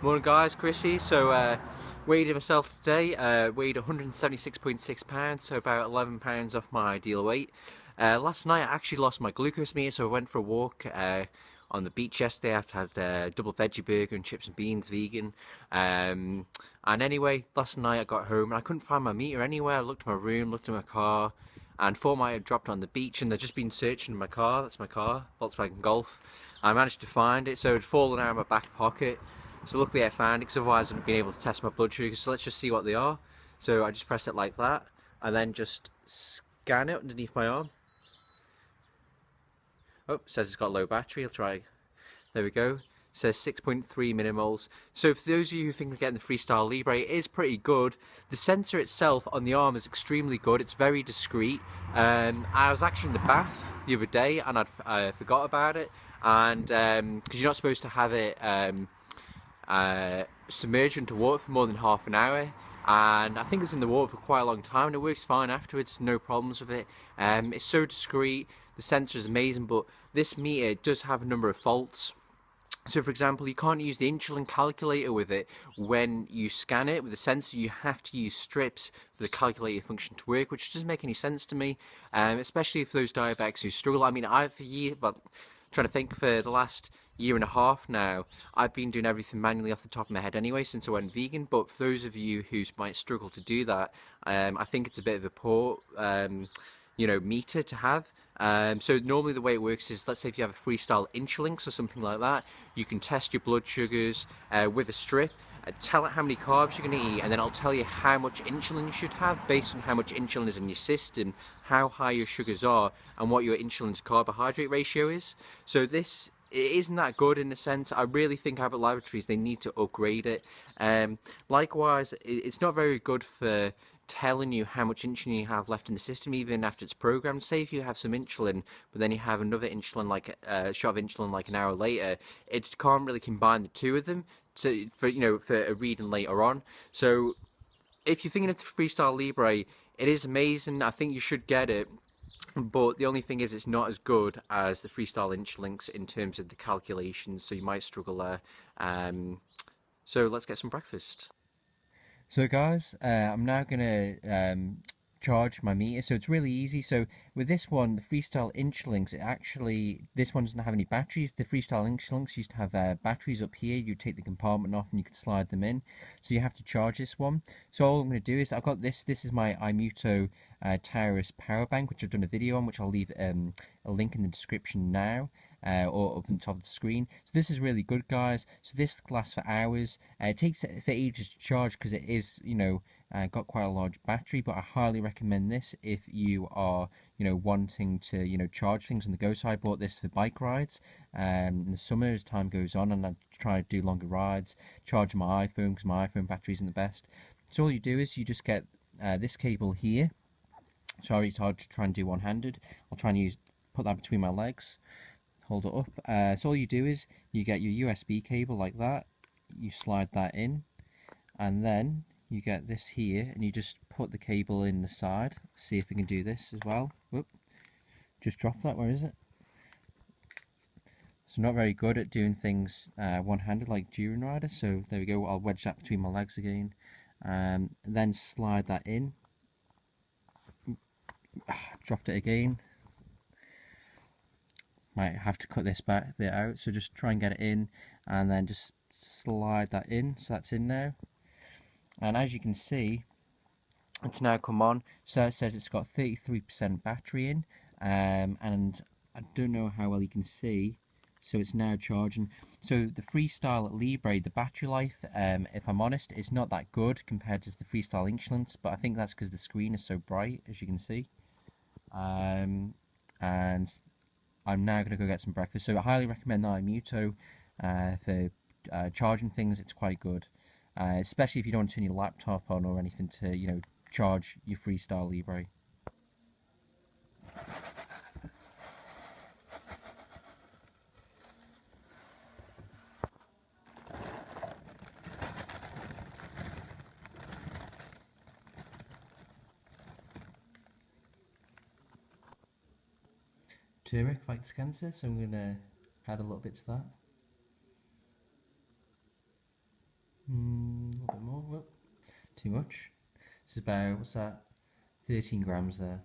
Morning guys, Chrissy. So weighed myself today, weighed 176.6 pounds, so about 11 pounds off my ideal weight. Last night I actually lost my glucose meter, so I went for a walk on the beach yesterday. I had a double veggie burger and chips and beans, vegan. And anyway, last night I got home and I couldn't find my meter anywhere. I looked at my room, looked at my car, and thought I might have dropped it on the beach, and they've just been searching in my car. That's my car, Volkswagen Golf. I managed to find it, so it had fallen out of my back pocket. So luckily I found it, because otherwise I wouldn't have been able to test my blood sugar. So let's just see what they are. So I just press it like that, and then just scan it underneath my arm. Oh, it says it's got low battery. I'll try. There we go. It says 6.3 millimoles. So for those of you who think of getting the Freestyle Libre, it is pretty good. The sensor itself on the arm is extremely good. It's very discreet. I was actually in the bath the other day and I forgot about it. And because you're not supposed to have it submerged into water for more than half an hour, and I think it's in the water for quite a long time, and it works fine afterwards, no problems with it. It's so discreet, the sensor is amazing, but this meter does have a number of faults. So for example, you can't use the insulin calculator with it when you scan it. With the sensor, you have to use strips for the calculator function to work, which doesn't make any sense to me, especially for those diabetics who struggle. I mean, trying to think, for the last year and a half now, I've been doing everything manually off the top of my head anyway since I went vegan. But for those of you who might struggle to do that, I think it's a bit of a poor meter to have. So normally the way it works is, let's say if you have a Freestyle Insulinx or something like that, you can test your blood sugars with a strip, tell it how many carbs you're going to eat, and then I'll tell you how much insulin you should have based on how much insulin is in your system, how high your sugars are, and what your insulin to carbohydrate ratio is. So this, it isn't that good in a sense. I really think Abbott Laboratories, they need to upgrade it. Likewise, it's not very good for telling you how much insulin you have left in the system even after it's programmed. Say if you have some insulin but then you have another insulin, like a shot of insulin like an hour later, it can't really combine the two of them for a reading later on. So if you're thinking of the Freestyle Libre, it is amazing. I think you should get it, but the only thing is it's not as good as the Freestyle Insulinx in terms of the calculations, so you might struggle there. So let's get some breakfast. So guys, I'm now going to charge my meter. So it's really easy. So with this one, the Freestyle Insulinx, this one doesn't have any batteries. The Freestyle Insulinx used to have batteries up here. You take the compartment off and you could slide them in. So you have to charge this one. So all I'm going to do is, I've got this is my iMuto Taurus power bank, which I've done a video on, which I'll leave a link in the description now. Or up on top of the screen. So this is really good, guys. So this lasts for hours. It takes for ages to charge because it is, got quite a large battery. But I highly recommend this if you are, wanting to, charge things on the go. So I bought this for bike rides in the summer as time goes on, and I try to do longer rides. Charge my iPhone because my iPhone battery isn't the best. So all you do is you just get this cable here. Sorry, it's hard to try and do one-handed. I'll try and put that between my legs. Hold it up. So all you do is you get your USB cable like that, you slide that in, and then you get this here and you just put the cable in the side. See if we can do this as well. Whoop. Just drop that. Where is it? So not very good at doing things one-handed like Duran Rider. So there we go. I'll wedge that between my legs again, and then slide that in. Dropped it again. Might have to cut this bit out, so just try and get it in and then just slide that in. So that's in now, and as you can see, it's now come on. So it says it's got 33% battery in, and I don't know how well you can see, so it's now charging. So the Freestyle Libre, the battery life, if I'm honest, is not that good compared to the Freestyle Insulinx, but I think that's because the screen is so bright, as you can see. And I'm now going to go get some breakfast. So I highly recommend the iMuto for charging things. It's quite good, especially if you don't want to turn your laptop on or anything to, charge your Freestyle Libre. Turmeric fights cancer, so I'm going to add a little bit to that. too much. This is about, what's that, 13 grams there.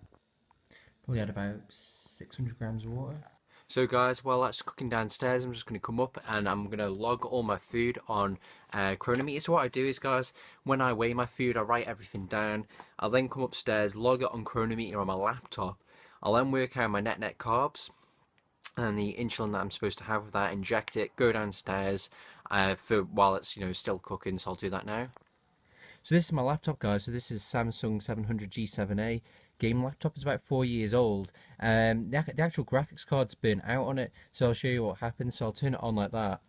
Probably add about 600 grams of water. So guys, while that's cooking downstairs, I'm just going to come up and I'm going to log all my food on Chronometer. So what I do is, guys, when I weigh my food, I write everything down. I'll then come upstairs, log it on Chronometer on my laptop. I'll then work out my net carbs and the insulin that I'm supposed to have with that, inject it, go downstairs for while it's still cooking. So I'll do that now. So this is my laptop, guys. So this is Samsung 700 G7A game laptop. It's about 4 years old. The actual graphics card's been out on it, so I'll show you what happens. So I'll turn it on like that,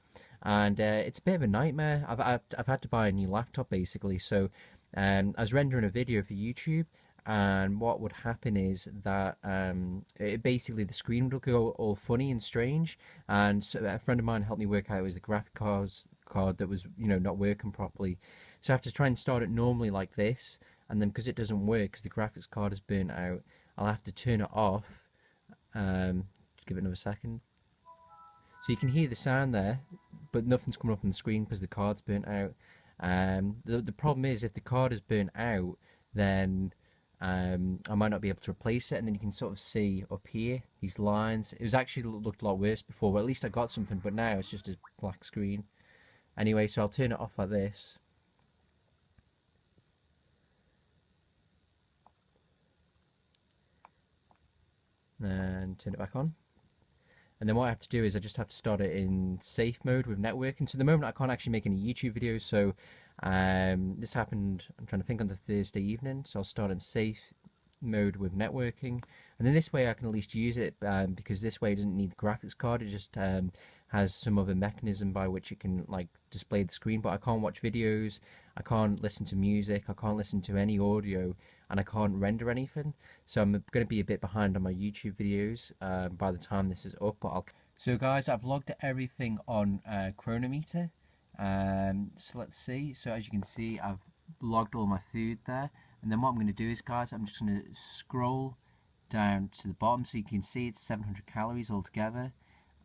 and it's a bit of a nightmare. I've had to buy a new laptop basically. So I was rendering a video for YouTube, and what would happen is that basically the screen would go all funny and strange. And so a friend of mine helped me work out it was the graphic card that was not working properly. So I have to try and start it normally like this, and then because it doesn't work, because the graphics card is burnt out, I'll have to turn it off. Just give it another second. So you can hear the sound there, but nothing's coming up on the screen because the card's burnt out. The problem is, if the card is burnt out, then I might not be able to replace it, and then you can sort of see up here these lines. It was actually looked a lot worse before, but at least I got something, but now it's just a black screen. Anyway, so I'll turn it off like this. And turn it back on. And then what I have to do is I just have to start it in safe mode with networking. So at the moment I can't actually make any YouTube videos, so this happened, I'm trying to think, on the Thursday evening. So I'll start in safe mode with networking, and then this way I can at least use it, because this way it doesn't need the graphics card. It just has some other mechanism by which it can display the screen, but I can't watch videos, I can't listen to music, I can't listen to any audio, and I can't render anything. So I'm going to be a bit behind on my YouTube videos by the time this is up. But so guys, I've logged everything on Chronometer. So let's see. So as you can see, I've logged all my food there, and then what I'm going to do is, guys, I'm just going to scroll down to the bottom so you can see it's 700 calories altogether.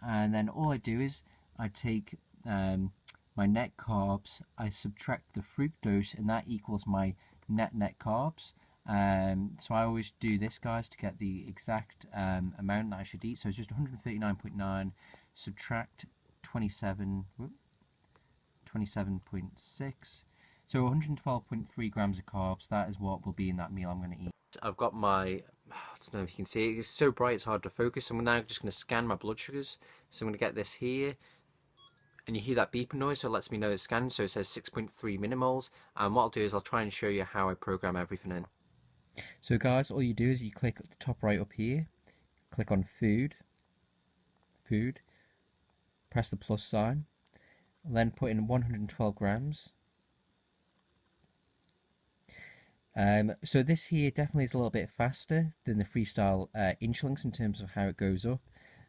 And then all I do is I take my net carbs, I subtract the fructose, and that equals my net carbs. So I always do this, guys, to get the exact amount that I should eat. So it's just 139.9 subtract 27.6. So 112.3 grams of carbs. That is what will be in that meal I'm going to eat. I've got my, I don't know if you can see it, it's so bright it's hard to focus. I'm now just going to scan my blood sugars. So I'm going to get this here, and you hear that beeping noise, so it lets me know it's scanned. So it says 6.3 millimoles, and what I'll do is I'll try and show you how I program everything in. So guys, all you do is you click at the top right up here, click on food, press the plus sign, and then put in 112 grams. So this here definitely is a little bit faster than the Freestyle Inchlinks in terms of how it goes up.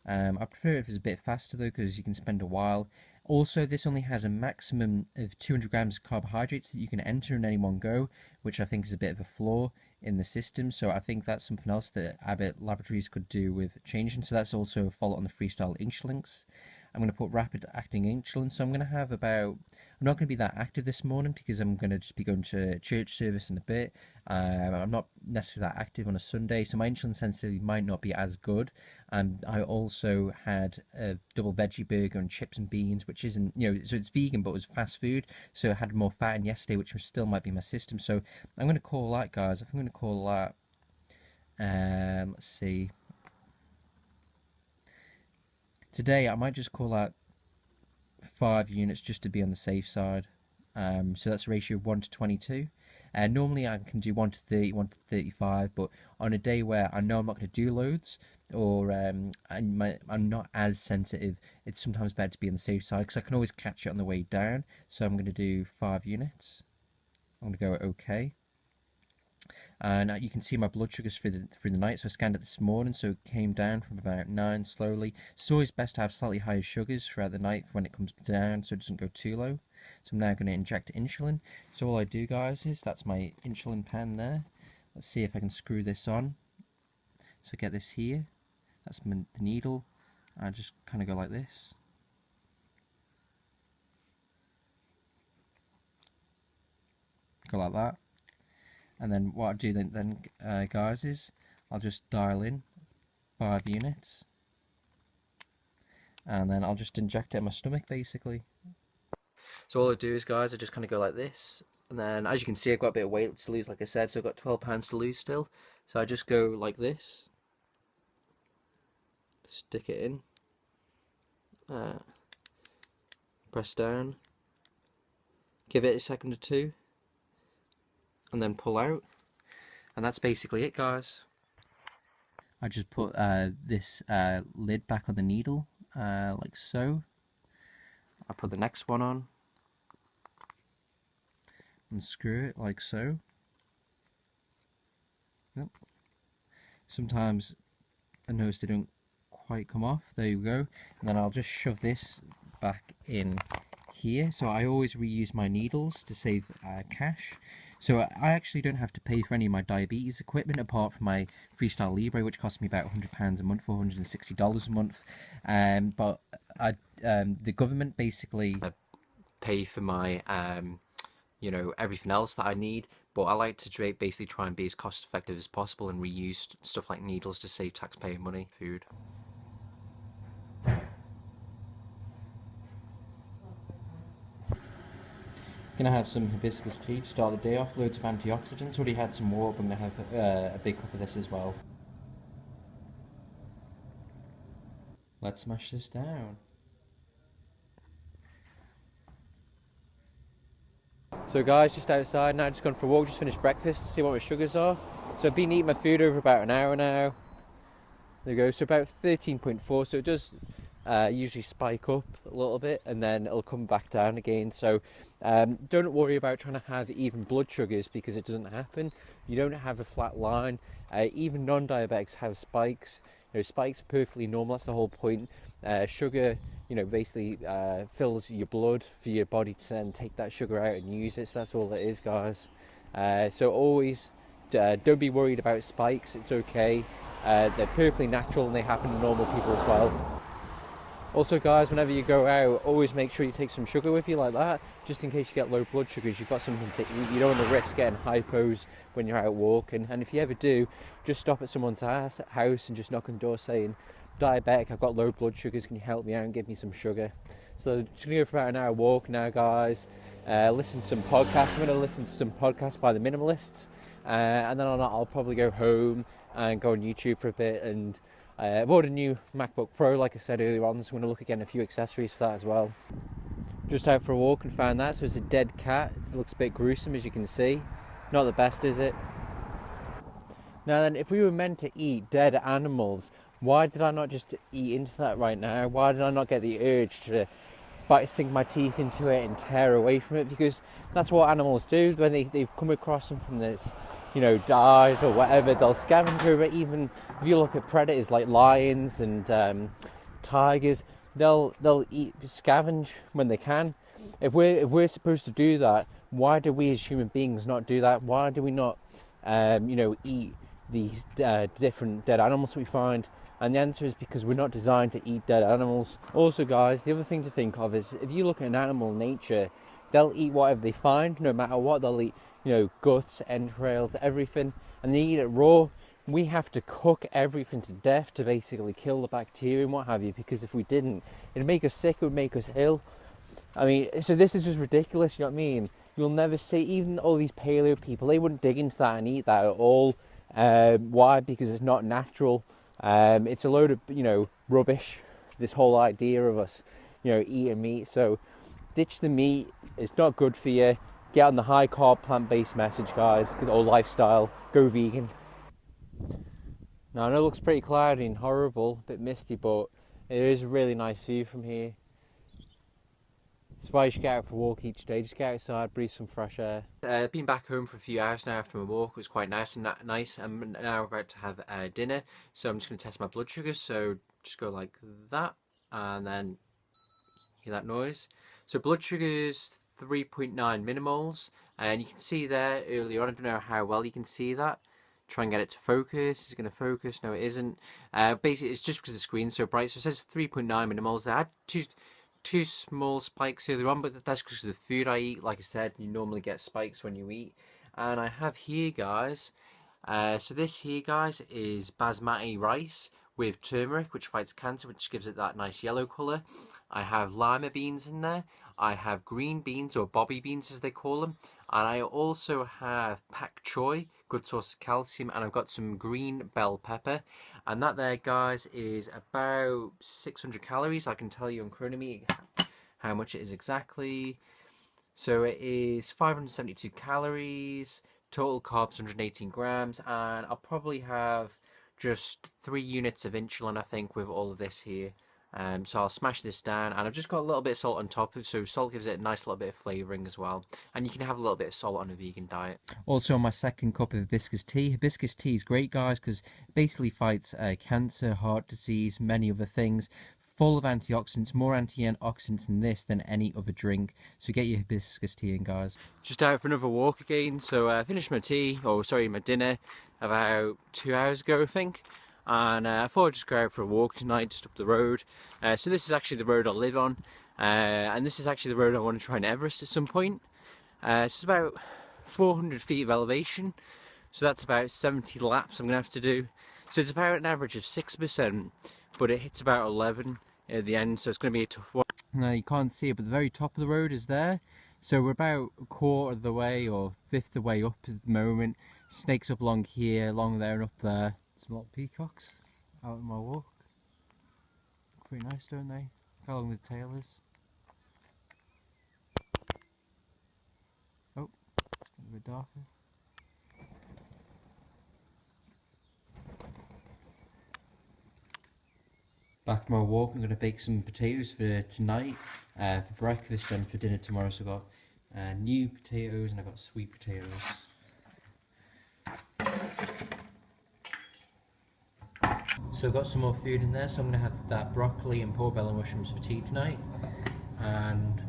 I prefer it if it's a bit faster though, because you can spend a while. Also, this only has a maximum of 200 grams of carbohydrates that you can enter in any one go, which I think is a bit of a flaw in the system. So I think that's something else that Abbott Laboratories could do with changing. So that's also a fault on the Freestyle Inchlinks. I'm going to put rapid acting insulin, so I'm going to have about, I'm not going to be that active this morning because I'm going to just be going to church service in a bit. I'm not necessarily that active on a Sunday, so my insulin sensitivity might not be as good. And I also had a double veggie burger and chips and beans, which isn't, so it's vegan, but it was fast food, so it had more fat in yesterday, which still might be my system. So I'm going to call that, guys, I'm going to call that, let's see. Today I might just call out 5 units just to be on the safe side. So that's a ratio of 1 to 22. Normally I can do 1 to 30, 1 to 35, but on a day where I know I'm not going to do loads, or I'm not as sensitive, it's sometimes better to be on the safe side because I can always catch it on the way down. So I'm going to do 5 units. I'm going to go OK. And you can see my blood sugars through the night. So I scanned it this morning, so it came down from about 9 slowly. So it's always best to have slightly higher sugars throughout the night when it comes down, so it doesn't go too low. So I'm now going to inject insulin. So all I do, guys, is that's my insulin pen there. Let's see if I can screw this on. So get this here. That's the needle. I just kind of go like this. Go like that. And then what I do then guys, is I'll just dial in 5 units, and then I'll just inject it in my stomach basically. So all I do is, guys, I just kind of go like this, and then as you can see I've got a bit of weight to lose, like I said, so I've got 12 pounds to lose still. So I just go like this, stick it in, press down, give it a second or two, and then pull out, and that's basically it, guys. I just put this lid back on the needle, like so. I put the next one on and screw it like so. Yep. Sometimes I notice they don't quite come off. There you go. And then I'll just shove this back in here. So I always reuse my needles to save cash. So I actually don't have to pay for any of my diabetes equipment apart from my Freestyle Libre, which costs me about £100 a month, $460 a month. But the government basically pay for my you know, everything else that I need. But I like to basically try and be as cost effective as possible and reuse stuff like needles to save taxpayer money. Food. Gonna have some hibiscus tea to start the day off, loads of antioxidants. Already had some more, but I'm gonna have a big cup of this as well. Let's smash this down. So guys, just outside now, just gone for a walk, just finished breakfast to see what my sugars are. So I've been eating my food over about an hour now. There you go, so about 13.4, so it does usually spike up a little bit and then it'll come back down again. So don't worry about trying to have even blood sugars, because it doesn't happen. You don't have a flat line. Even non-diabetics have spikes. You know, spikes are perfectly normal. That's the whole point. Sugar, you know, basically fills your blood for your body to then take that sugar out and use it. So that's all it is, guys. So always don't be worried about spikes. It's okay. They're perfectly natural and they happen to normal people as well. Also, guys, whenever you go out, always make sure you take some sugar with you like that, just in case you get low blood sugars. You've got something to eat. You don't want to risk getting hypos when you're out walking. And if you ever do, just stop at someone's house and just knock on the door saying, "Diabetic, I've got low blood sugars, can you help me out and give me some sugar?" So just gonna go for about an hour walk now, guys. Listen to some podcasts. I'm gonna listen to some podcasts by the Minimalists, and then I'll probably go home and go on YouTube for a bit. And I bought a new MacBook Pro, like I said earlier on, so I'm going to look again at a few accessories for that as well. Just out for a walk and found that, so it's a dead cat. It looks a bit gruesome, as you can see. Not the best, is it? Now then, if we were meant to eat dead animals, why did I not just eat into that right now? Why did I not get the urge to sink my teeth into it and tear away from it? Because that's what animals do when they've come across something that's, you know, died or whatever. They'll scavenge over it. Even if you look at predators like lions and tigers, they'll scavenge when they can. If we're supposed to do that, why do we as human beings not do that? Why do we not you know, eat these different dead animals we find? And the answer is because we're not designed to eat dead animals. Also, guys, the other thing to think of is if you look at an animal in nature, they'll eat whatever they find, no matter what. They'll eat, you know, guts, entrails, everything, and they eat it raw. We have to cook everything to death to basically kill the bacteria and what have you, because if we didn't, it'd make us sick, it would make us ill. I mean, so this is just ridiculous, you know what I mean? You'll never see, even all these paleo people, they wouldn't dig into that and eat that at all. Why? Because it's not natural. It's a load of, you know, rubbish, this whole idea of us, you know, eating meat. So ditch the meat, it's not good for you. Get on the high carb plant-based message, guys, or lifestyle. Go vegan. Now I know it looks pretty cloudy and horrible, a bit misty, but it is a really nice view from here. That's why you should get out for a walk each day. Just get outside, breathe some fresh air. I've been back home for a few hours now after my walk. It was quite nice. I'm now about to have dinner, so I'm just going to test my blood sugar. So just go like that, and then hear that noise. So blood sugar is 3.9 millimoles, and you can see there earlier on, I don't know how well you can see that. Try and get it to focus. It's going to focus. No, it isn't. Basically, it's just because the screen's so bright. So it says 3.9 millimoles. I had two small spikes earlier on, but that's because of the food I eat. Like I said, you normally get spikes when you eat. And I have here, guys, so this here, guys, is basmati rice with turmeric, which fights cancer, which gives it that nice yellow colour. I have lima beans in there. I have green beans, or bobby beans as they call them. And I also have pak choy, good source of calcium, and I've got some green bell pepper. And that there, guys, is about 600 calories. I can tell you on Chronometer how much it is exactly. So it is 572 calories, total carbs 118 grams, and I'll probably have just 3 units of insulin, I think, with all of this here. So I'll smash this down, and I've just got a little bit of salt on top, so salt gives it a nice little bit of flavouring as well. And you can have a little bit of salt on a vegan diet. Also, my second cup of hibiscus tea. Hibiscus tea is great, guys, because it basically fights cancer, heart disease, many other things. Full of antioxidants, more antioxidants in this than any other drink. So get your hibiscus tea in, guys. Just out for another walk again. So I finished my tea, or sorry, my dinner about 2 hours ago, I think. And I thought I'd just go out for a walk tonight, just up the road. So this is actually the road I live on. And this is actually the road I want to try and Everest at some point. So it's about 400 feet of elevation. So that's about 70 laps I'm going to have to do. So it's about an average of 6%, but it hits about 11 at the end, so it's going to be a tough one. Now you can't see it, but the very top of the road is there. So we're about a quarter of the way or fifth of the way up at the moment. Snakes up along here, along there and up there. Some little peacocks out on my walk. Pretty nice, don't they? Look how long the tail is. Oh, it's getting a bit darker. Back from my walk, I'm going to bake some potatoes for tonight, for breakfast and for dinner tomorrow. So I've got new potatoes and I've got sweet potatoes. So I've got some more food in there, so I'm going to have that broccoli and portobello mushrooms for tea tonight. And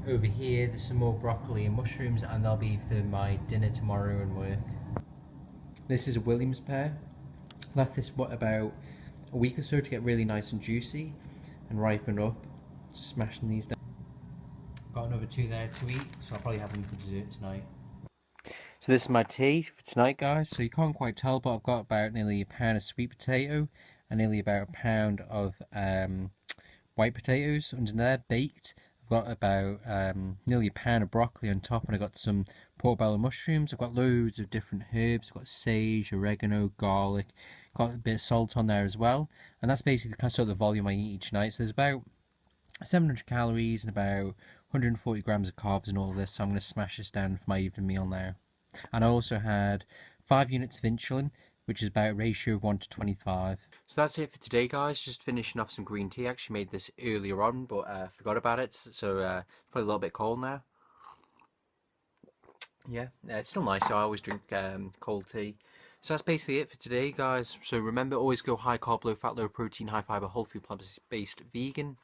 over here there's some more broccoli and mushrooms, and they'll be for my dinner tomorrow and work. This is a Williams pear. Left this, what, about a week or so to get really nice and juicy and ripen up. Just smashing these down. Got another 2 there to eat, so I'll probably have them for dessert tonight. So this is my tea for tonight, guys. So you can't quite tell, but I've got about nearly a pound of sweet potato and nearly about a pound of white potatoes under there, baked. I've got about nearly a pound of broccoli on top, and I've got some portobello mushrooms. I've got loads of different herbs. I've got sage, oregano, garlic. Got a bit of salt on there as well. And that's basically the sort of the volume I eat each night. So there's about 700 calories and about 140 grams of carbs and all of this. So I'm going to smash this down for my evening meal now. And I also had 5 units of insulin, which is about a ratio of 1 to 25. So that's it for today, guys. Just finishing off some green tea. I actually made this earlier on, but forgot about it. So it's probably a little bit cold now. Yeah, it's still nice. So I always drink cold tea. So that's basically it for today, guys. So remember, always go high carb, low fat, low protein, high fiber, whole food, plant-based, vegan.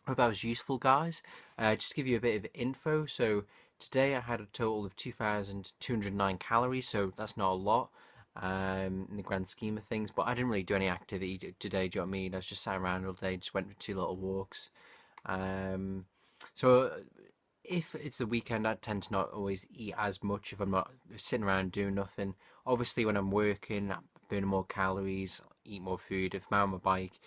Hope that was useful, guys. Just to give you a bit of info, so today I had a total of 2,209 calories, so that's not a lot in the grand scheme of things, but I didn't really do any activity today, do you know what I mean? I was just sat around all day, just went for 2 little walks. So if it's the weekend, I tend to not always eat as much if I'm not sitting around doing nothing. Obviously, when I'm working, I'm burning more calories, eat more food. If I'm on my bike,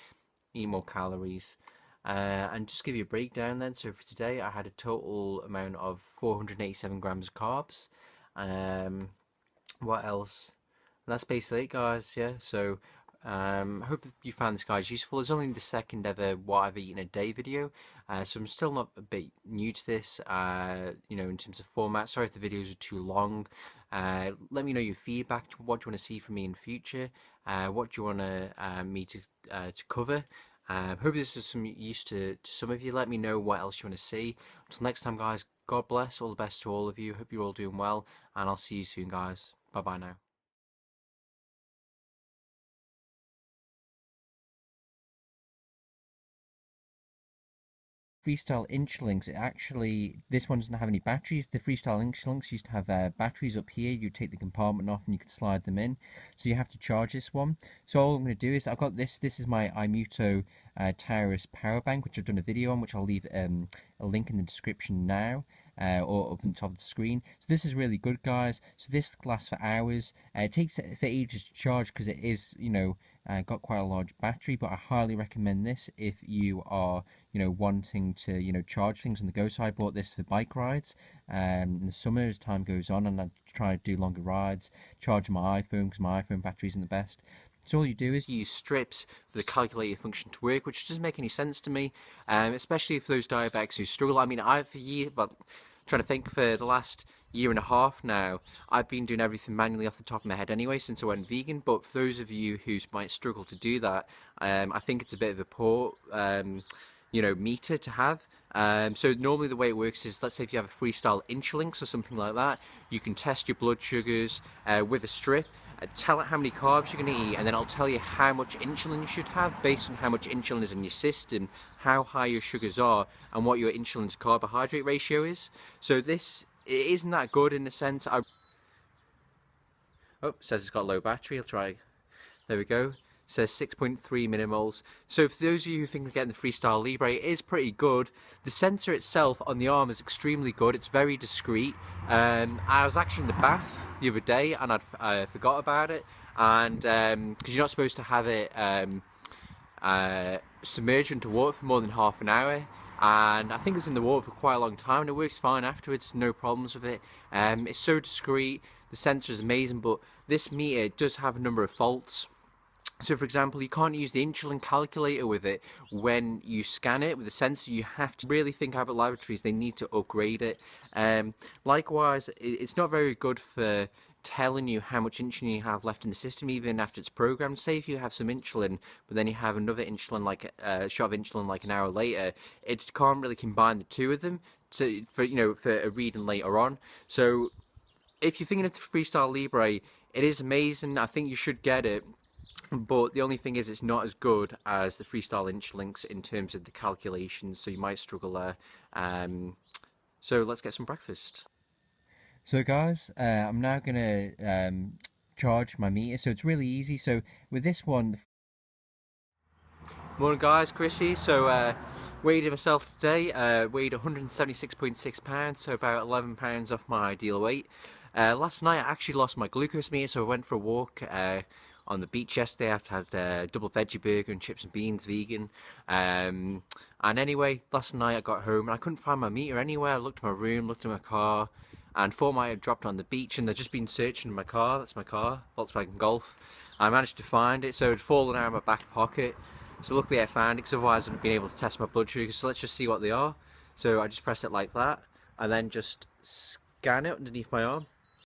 eat more calories. And just give you a breakdown then. So for today, I had a total amount of 487 grams of carbs. What else? That's basically it, guys. Yeah. So I hope you found this, guys, useful. It's only the second ever what I've eaten a day video, so I'm still not a bit new to this. You know, in terms of format. Sorry if the videos are too long. Let me know your feedback. What do you want to see from me in future? What do you want me to cover? Hope this was some use to some of you. Let me know what else you want to see. Until next time, guys, God bless. All the best to all of you. Hope you're all doing well, and I'll see you soon, guys. Bye bye now. Freestyle Links, this one doesn't have any batteries. The Freestyle Links used to have batteries up here. You take the compartment off and you could slide them in. So you have to charge this one. So all I'm going to do is, I've got this is my iMuto Taurus power bank, which I've done a video on, which I'll leave a link in the description now. Or up on the top of the screen. So this is really good, guys. So this lasts for hours. It takes for ages to charge because it is, got quite a large battery, but I highly recommend this if you are, wanting to, charge things on the go. So I bought this for bike rides in the summer as time goes on, and I try to do longer rides, charge my iPhone because my iPhone battery isn't the best. So all you do is use strips for the calculator function to work, which doesn't make any sense to me, especially for those diabetics who struggle. I mean, trying to think, for the last year and a half now, I've been doing everything manually off the top of my head anyway since I went vegan. But for those of you who might struggle to do that, I think it's a bit of a poor, meter to have. So normally the way it works is, let's say if you have a Freestyle Links or something like that, you can test your blood sugars with a strip. Tell it how many carbs you're going to eat, and then I'll tell you how much insulin you should have based on how much insulin is in your system, how high your sugars are, and what your insulin to carbohydrate ratio is. So this, it isn't that good in a sense. Oh, it says it's got low battery. I'll try. There we go. It says 6.3 millimoles. So for those of you who think of getting the Freestyle Libre, it is pretty good. The sensor itself on the arm is extremely good. It's very discreet. I was actually in the bath the other day and I forgot about it. And because you're not supposed to have it submerged into water for more than half an hour. And I think it's in the water for quite a long time and it works fine afterwards, no problems with it. It's so discreet, the sensor is amazing, but this meter does have a number of faults. So for example, you can't use the insulin calculator with it when you scan it with the sensor. You have to really think Abbott Laboratories, they need to upgrade it. Likewise, it's not very good for telling you how much insulin you have left in the system even after it's programmed. Say if you have some insulin but then you have another insulin, like a shot of insulin like an hour later, it can't really combine the two of them for a reading later on. So if you're thinking of the Freestyle Libre, it is amazing. I think you should get it. But the only thing is, it's not as good as the Freestyle Links in terms of the calculations, so you might struggle there. So let's get some breakfast. So guys, I'm now going to charge my meter, so it's really easy. So with this one... Morning guys, Chrissy. So weighed myself today, weighed 176.6 pounds, so about 11 pounds off my ideal weight. Last night I actually lost my glucose meter, so I went for a walk on the beach yesterday. I had a double veggie burger and chips and beans, vegan. And anyway, last night I got home and I couldn't find my meter anywhere. I looked at my room, looked at my car, and thought I had dropped on the beach, and I'd just been searching my car. That's my car, Volkswagen Golf. I managed to find it, so it had fallen out of my back pocket. So luckily I found it, because otherwise I wouldn't have been able to test my blood sugar. So let's just see what they are. So I just pressed it like that, and then just scan it underneath my arm.